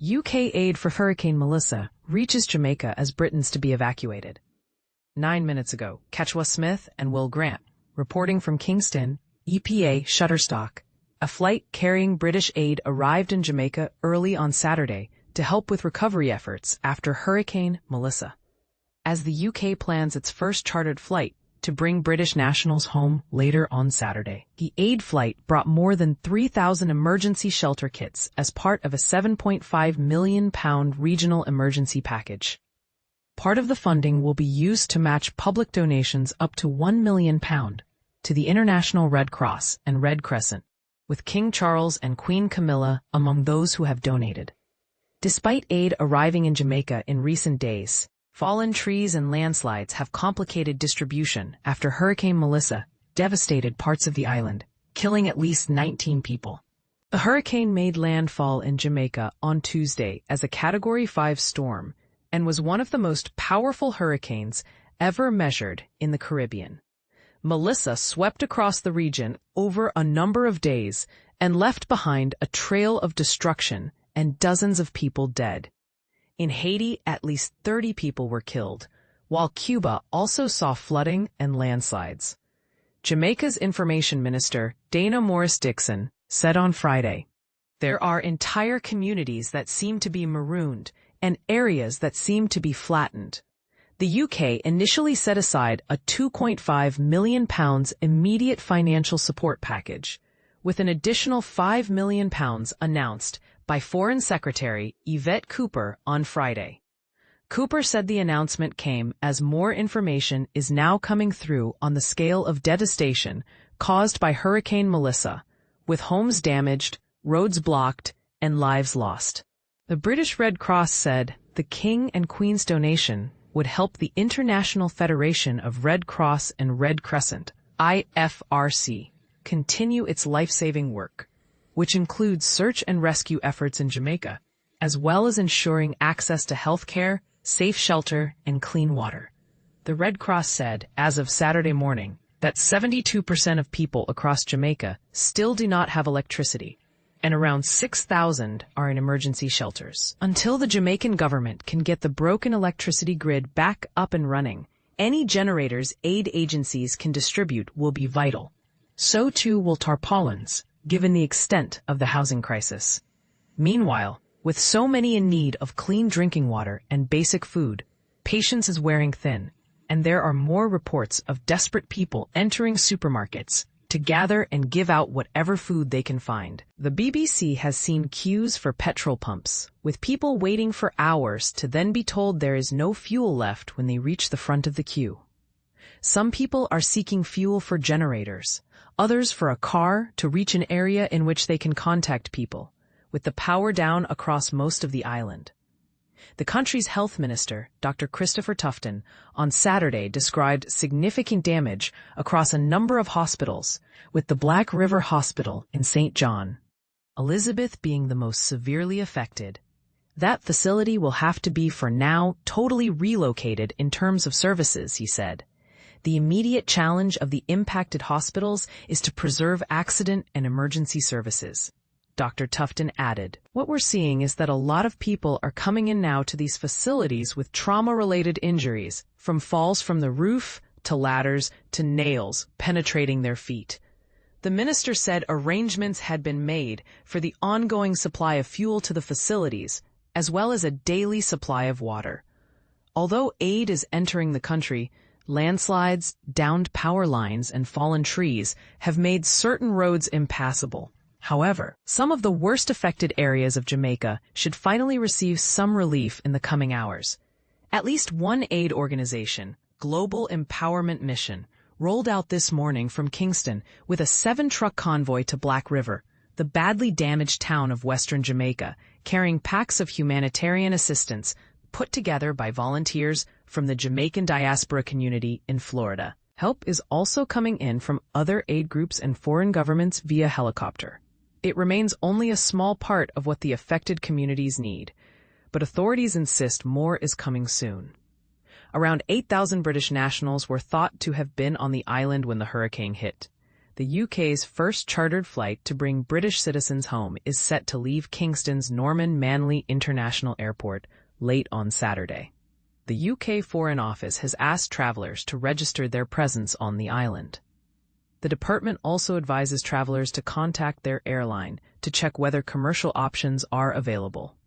UK aid for Hurricane Melissa reaches Jamaica as Britons to be evacuated. 9 minutes ago, Ketchwa Smith and Will Grant, reporting from Kingston, EPA Shutterstock. A flight carrying British aid arrived in Jamaica early on Saturday to help with recovery efforts after Hurricane Melissa. As the UK plans its first chartered flight to bring British nationals home later on Saturday, the aid flight brought more than 3,000 emergency shelter kits as part of a £7.5 million regional emergency package. Part of the funding will be used to match public donations up to £1 million to the International Red Cross and Red Crescent, with King Charles and Queen Camilla among those who have donated. Despite aid arriving in Jamaica in recent days, fallen trees and landslides have complicated distribution after Hurricane Melissa devastated parts of the island, killing at least 19 people. The hurricane made landfall in Jamaica on Tuesday as a Category 5 storm and was one of the most powerful hurricanes ever measured in the Caribbean. Melissa swept across the region over a number of days and left behind a trail of destruction and dozens of people dead. In Haiti, at least 30 people were killed, while Cuba also saw flooding and landslides. Jamaica's Information Minister, Dana Morris-Dixon, said on Friday, "There are entire communities that seem to be marooned and areas that seem to be flattened." The UK initially set aside a £2.5 million immediate financial support package, with an additional £5 million announced by Foreign Secretary Yvette Cooper on Friday. Cooper said the announcement came as more information is now coming through on the scale of devastation caused by Hurricane Melissa, with homes damaged, roads blocked, and lives lost. The British Red Cross said the King and Queen's donation would help the International Federation of Red Cross and Red Crescent, IFRC, continue its life-saving work, which includes search and rescue efforts in Jamaica, as well as ensuring access to health care, safe shelter, and clean water. The Red Cross said, as of Saturday morning, that 72% of people across Jamaica still do not have electricity, and around 6,000 are in emergency shelters. Until the Jamaican government can get the broken electricity grid back up and running, any generators aid agencies can distribute will be vital. So too will tarpaulins, given the extent of the housing crisis. Meanwhile, with so many in need of clean drinking water and basic food, patience is wearing thin, and there are more reports of desperate people entering supermarkets to gather and give out whatever food they can find. The BBC has seen queues for petrol pumps, with people waiting for hours to then be told there is no fuel left when they reach the front of the queue. Some people are seeking fuel for generators, others for a car to reach an area in which they can contact people, with the power down across most of the island. The country's health minister, Dr. Christopher Tufton, on Saturday described significant damage across a number of hospitals, with the Black River Hospital in St. John, Elizabeth being the most severely affected. That facility will have to be, for now, totally relocated in terms of services, he said. The immediate challenge of the impacted hospitals is to preserve accident and emergency services. Dr. Tufton added, "What we're seeing is that a lot of people are coming in now to these facilities with trauma-related injuries, from falls from the roof to ladders to nails penetrating their feet." The minister said arrangements had been made for the ongoing supply of fuel to the facilities, as well as a daily supply of water. Although aid is entering the country, landslides, downed power lines, and fallen trees have made certain roads impassable. However, some of the worst affected areas of Jamaica should finally receive some relief in the coming hours. At least one aid organization, Global Empowerment Mission, rolled out this morning from Kingston with a 7-truck convoy to Black River, the badly damaged town of western Jamaica, carrying packs of humanitarian assistance put together by volunteers from the Jamaican diaspora community in Florida. Help is also coming in from other aid groups and foreign governments via helicopter. It remains only a small part of what the affected communities need, but authorities insist more is coming soon. Around 8,000 British nationals were thought to have been on the island when the hurricane hit. The UK's first chartered flight to bring British citizens home is set to leave Kingston's Norman Manley International Airport late on Saturday. The UK Foreign Office has asked travellers to register their presence on the island. The department also advises travellers to contact their airline to check whether commercial options are available.